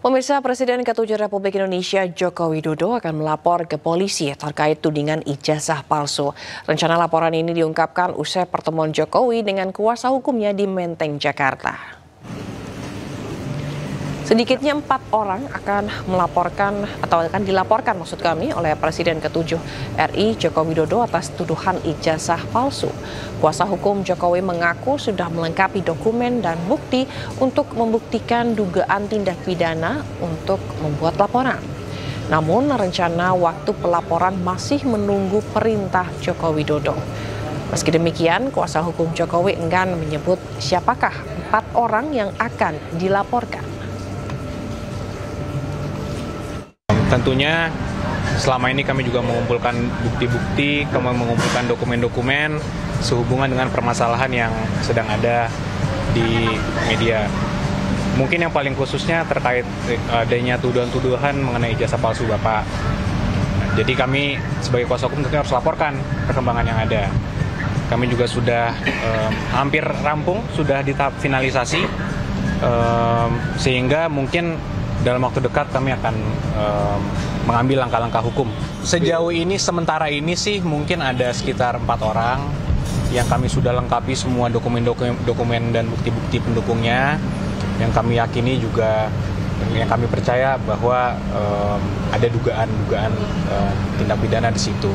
Pemirsa, Presiden ke-7 Republik Indonesia Joko Widodo akan melapor ke polisi terkait tudingan ijazah palsu. Rencana laporan ini diungkapkan usai pertemuan Jokowi dengan kuasa hukumnya di Menteng, Jakarta. Sedikitnya 4 orang akan dilaporkan oleh Presiden ke-7 RI Joko Widodo atas tuduhan ijazah palsu. Kuasa hukum Jokowi mengaku sudah melengkapi dokumen dan bukti untuk membuktikan dugaan tindak pidana untuk membuat laporan. Namun rencana waktu pelaporan masih menunggu perintah Joko Widodo. Meski demikian, kuasa hukum Jokowi enggan menyebut siapakah 4 orang yang akan dilaporkan. Tentunya selama ini kami juga mengumpulkan bukti-bukti, kami mengumpulkan dokumen-dokumen sehubungan dengan permasalahan yang sedang ada di media. Mungkin yang paling khususnya terkait adanya tuduhan-tuduhan mengenai ijazah palsu Bapak. Jadi kami sebagai kuasa hukum tentunya harus laporkan perkembangan yang ada. Kami juga sudah hampir rampung, sudah di tahap finalisasi, sehingga mungkin dalam waktu dekat kami akan mengambil langkah-langkah hukum. Sejauh ini, sementara ini sih mungkin ada sekitar 4 orang yang kami sudah lengkapi semua dokumen dan bukti-bukti pendukungnya, yang kami yakini juga, yang kami percaya bahwa ada dugaan tindak pidana di situ.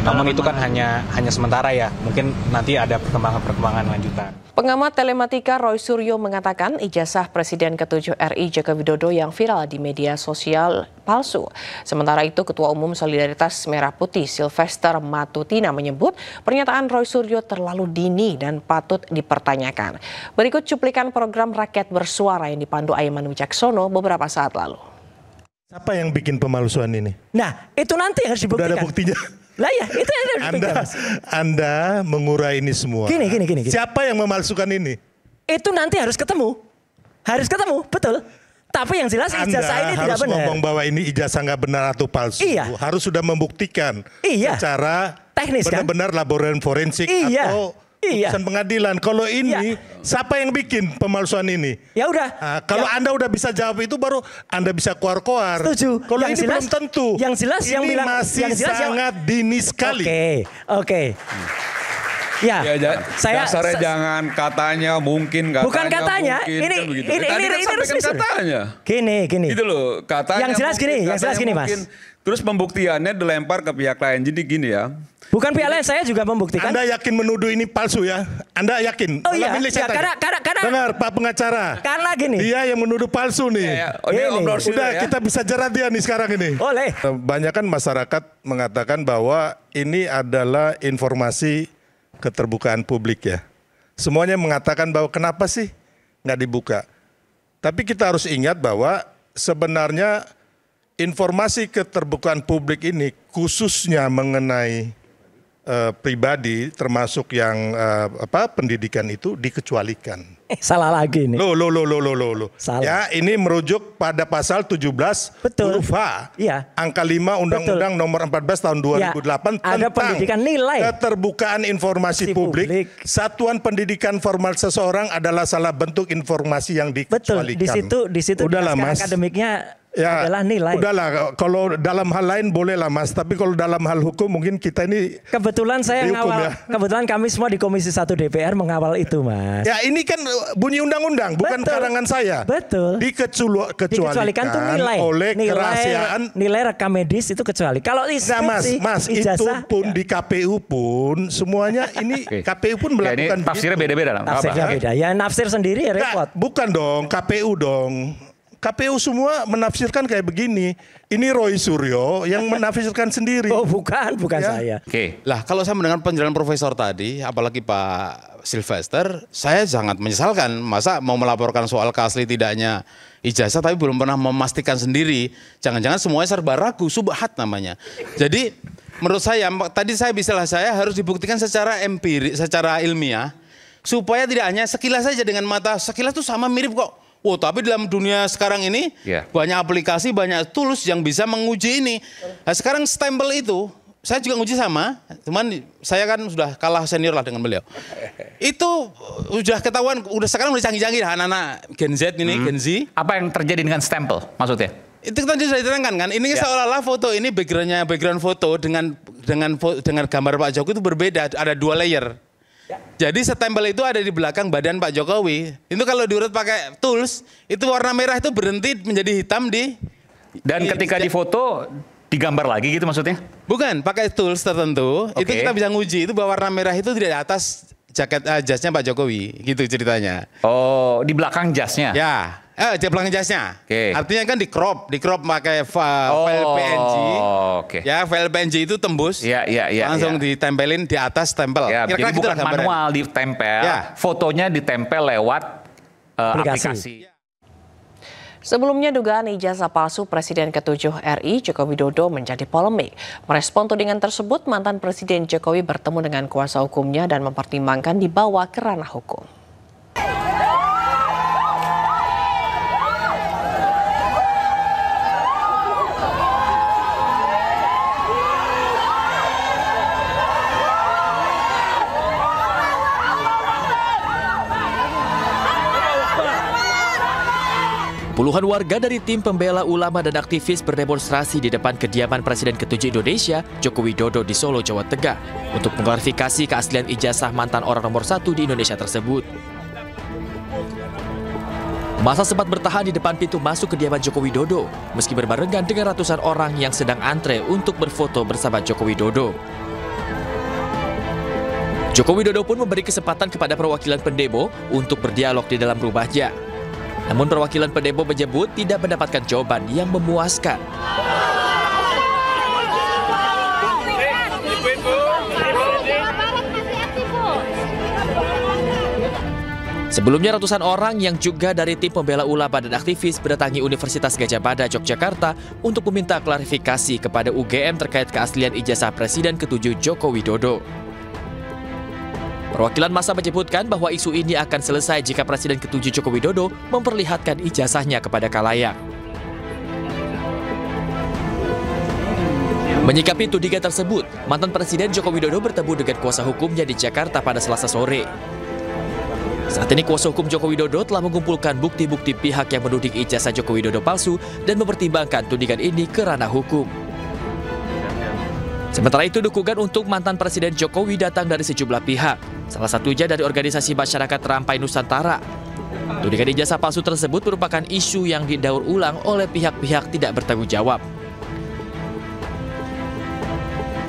Namun itu kan hanya sementara ya, mungkin nanti ada perkembangan lanjutan. Pengamat telematika Roy Suryo mengatakan ijazah Presiden ke-7 RI Joko Widodo yang viral di media sosial palsu. Sementara itu Ketua Umum Solidaritas Merah Putih Sylvester Matutina menyebut pernyataan Roy Suryo terlalu dini dan patut dipertanyakan. Berikut cuplikan program Rakyat Bersuara yang dipandu Aiman Wicaksono beberapa saat lalu. Siapa yang bikin pemalsuan ini? Nah, itu nanti harus dibuktikan. Udah ada buktinya. Lah ya, itu yang harus dibuktikan. Anda mengurai ini semua. Gini. Siapa yang memalsukan ini? Itu nanti harus ketemu. Harus ketemu, betul. Tapi yang jelas ijazah ini tidak benar. Anda harus ngomong bahwa ini ijazah nggak benar atau palsu. Iya. Harus sudah membuktikan. Iya. Secara teknis kan? Benar-benar laboratorium forensik atau putusan pengadilan. Kalau ini, siapa yang bikin pemalsuan ini? Ya udah. Nah, kalau Anda udah bisa jawab itu, baru Anda bisa koar-koar. Setuju. Kalau yang ini jelas, belum tentu. Yang jelas ini yang bilang masih yang jelas sangat dini sekali. Oke. Ya, dasarnya jangan katanya mungkin katanya. Bukan katanya. Mungkin, ini resmi katanya. Gini. Gitu loh, katanya. Yang jelas gini, Mas. Terus pembuktiannya dilempar ke pihak lain. Jadi gini ya. Bukan pihak lain, saya juga membuktikan. Anda yakin menuduh ini palsu ya? Anda yakin? Oh iya, karena dengar Pak pengacara. Karena gini. Dia yang menuduh palsu nih. Udah kita bisa jerat dia nih sekarang ini. Boleh. Banyak kan masyarakat mengatakan bahwa ini adalah informasi keterbukaan publik ya. Semuanya mengatakan bahwa kenapa sih nggak dibuka. Tapi kita harus ingat bahwa sebenarnya informasi keterbukaan publik ini khususnya mengenai pribadi termasuk yang pendidikan itu dikecualikan. Salah lagi nih. Loh. Salah. Ya, ini merujuk pada pasal 17 huruf H. Iya. Angka 5 Undang-Undang Nomor 14 Tahun 2008 ada tentang pendidikan nilai. Keterbukaan informasi publik. Satuan pendidikan formal seseorang adalah salah bentuk informasi yang dikecualikan. Betul. Di situ udahlah, Mas. Akademiknya adalah nilai. Udahlah, kalau dalam hal lain bolehlah Mas, tapi kalau dalam hal hukum mungkin kita ini kebetulan saya ngawal. Ya. Kebetulan kami semua di Komisi 1 DPR mengawal itu, Mas. Ya, ini kan bunyi undang-undang, bukan karangan saya. Betul. Dikecualikan tuh nilai oleh kerahasiaan. Nilai rekam medis itu kecuali. Kalau Mas, ijazah, itu pun di KPU pun semuanya ini KPU pun melakukan ini tafsirnya beda-beda. Tafsirnya beda. Ya nafsir sendiri ya repot. Bukan dong, KPU dong. KPU semua menafsirkan kayak begini. Ini Roy Suryo yang menafsirkan sendiri. Oh bukan saya. Oke. Lah kalau saya mendengar penjelasan Profesor tadi, apalagi Pak Sylvester, saya sangat menyesalkan. Masa mau melaporkan soal keasli tidaknya ijazah tapi belum pernah memastikan sendiri. Jangan-jangan semuanya serba ragu, subhat namanya. Jadi menurut saya, tadi saya harus dibuktikan secara empirik, secara ilmiah. Supaya tidak hanya sekilas saja dengan mata, sekilas itu sama mirip kok. Oh, tapi dalam dunia sekarang ini banyak aplikasi, banyak tools yang bisa menguji ini. Nah, sekarang stempel itu saya juga nguji sama, cuman saya kan sudah kalah senior lah dengan beliau. Itu udah ketahuan, sekarang udah canggih-canggih anak-anak Gen Z ini, Gen Z. Apa yang terjadi dengan stempel maksudnya? Itu tadi sudah diterangkan kan, ini seolah-olah foto ini background foto dengan gambar Pak Jokowi itu berbeda, ada 2 layer. Jadi stempel itu ada di belakang badan Pak Jokowi. Itu kalau diurut pakai tools, itu warna merah itu berhenti menjadi hitam Dan ketika difoto digambar lagi gitu maksudnya? Bukan, pakai tools tertentu, itu kita bisa nguji itu bahwa warna merah itu tidak di atas jasnya Pak Jokowi, gitu ceritanya. Oh, di belakang jasnya? Ya. Di belakang jasnya. Artinya kan di crop pakai file PNG. Ya, file PNG itu tembus. Langsung ditempelin di atas stempel. Ya, jadi bukan manual ditempel, fotonya ditempel lewat aplikasi. Sebelumnya dugaan ijazah palsu Presiden ke-7 RI Joko Widodo menjadi polemik. Merespon tudingan tersebut, mantan Presiden Jokowi bertemu dengan kuasa hukumnya dan mempertimbangkan dibawa ke ranah hukum. Puluhan warga dari tim pembela ulama dan aktivis berdemonstrasi di depan kediaman Presiden ke-7 Indonesia, Joko Widodo di Solo, Jawa Tengah, untuk mengklarifikasi keaslian ijazah mantan orang nomor 1 di Indonesia tersebut. Masa sempat bertahan di depan pintu masuk kediaman Joko Widodo, meski berbarengan dengan ratusan orang yang sedang antre untuk berfoto bersama Joko Widodo. Joko Widodo pun memberi kesempatan kepada perwakilan pendemo untuk berdialog di dalam rumahnya. Namun perwakilan pendemo menyebut tidak mendapatkan jawaban yang memuaskan. Sebelumnya ratusan orang yang juga dari tim pembela ulama dan aktivis berdatangi Universitas Gadjah Mada, Yogyakarta untuk meminta klarifikasi kepada UGM terkait keaslian ijazah Presiden ke-7 Joko Widodo. Perwakilan massa menyebutkan bahwa isu ini akan selesai jika Presiden ke-7 Joko Widodo memperlihatkan ijazahnya kepada khalayak. Menyikapi tudingan tersebut, mantan Presiden Joko Widodo bertemu dengan kuasa hukumnya di Jakarta pada Selasa sore. Saat ini kuasa hukum Joko Widodo telah mengumpulkan bukti-bukti pihak yang menuding ijazah Joko Widodo palsu dan mempertimbangkan tudingan ini ke ranah hukum. Sementara itu, dukungan untuk mantan Presiden Jokowi datang dari sejumlah pihak, salah satunya dari organisasi masyarakat Rampai Nusantara. Tudingan ijazah palsu tersebut merupakan isu yang didaur ulang oleh pihak-pihak tidak bertanggung jawab.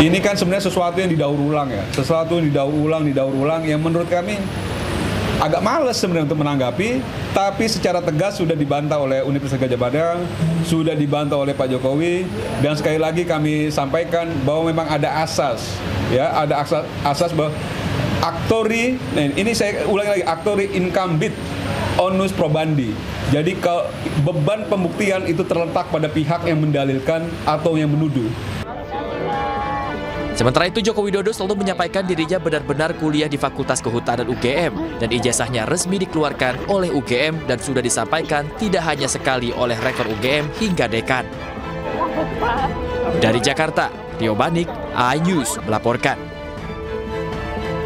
Ini kan sebenarnya sesuatu yang didaur ulang ya, sesuatu yang didaur ulang yang menurut kami agak males sebenarnya untuk menanggapi, tapi secara tegas sudah dibantah oleh Universitas Gadjah Mada, sudah dibantah oleh Pak Jokowi, dan sekali lagi kami sampaikan bahwa memang ada asas, ya, ada asas bahwa aktori, nah ini saya ulangi lagi, aktori incumbit onus probandi. Jadi beban pembuktian itu terletak pada pihak yang mendalilkan atau yang menuduh. Sementara itu, Joko Widodo selalu menyampaikan dirinya benar-benar kuliah di Fakultas Kehutanan UGM dan ijazahnya resmi dikeluarkan oleh UGM dan sudah disampaikan tidak hanya sekali oleh rektor UGM hingga dekan. Dari Jakarta, Rio Banik, iNews melaporkan.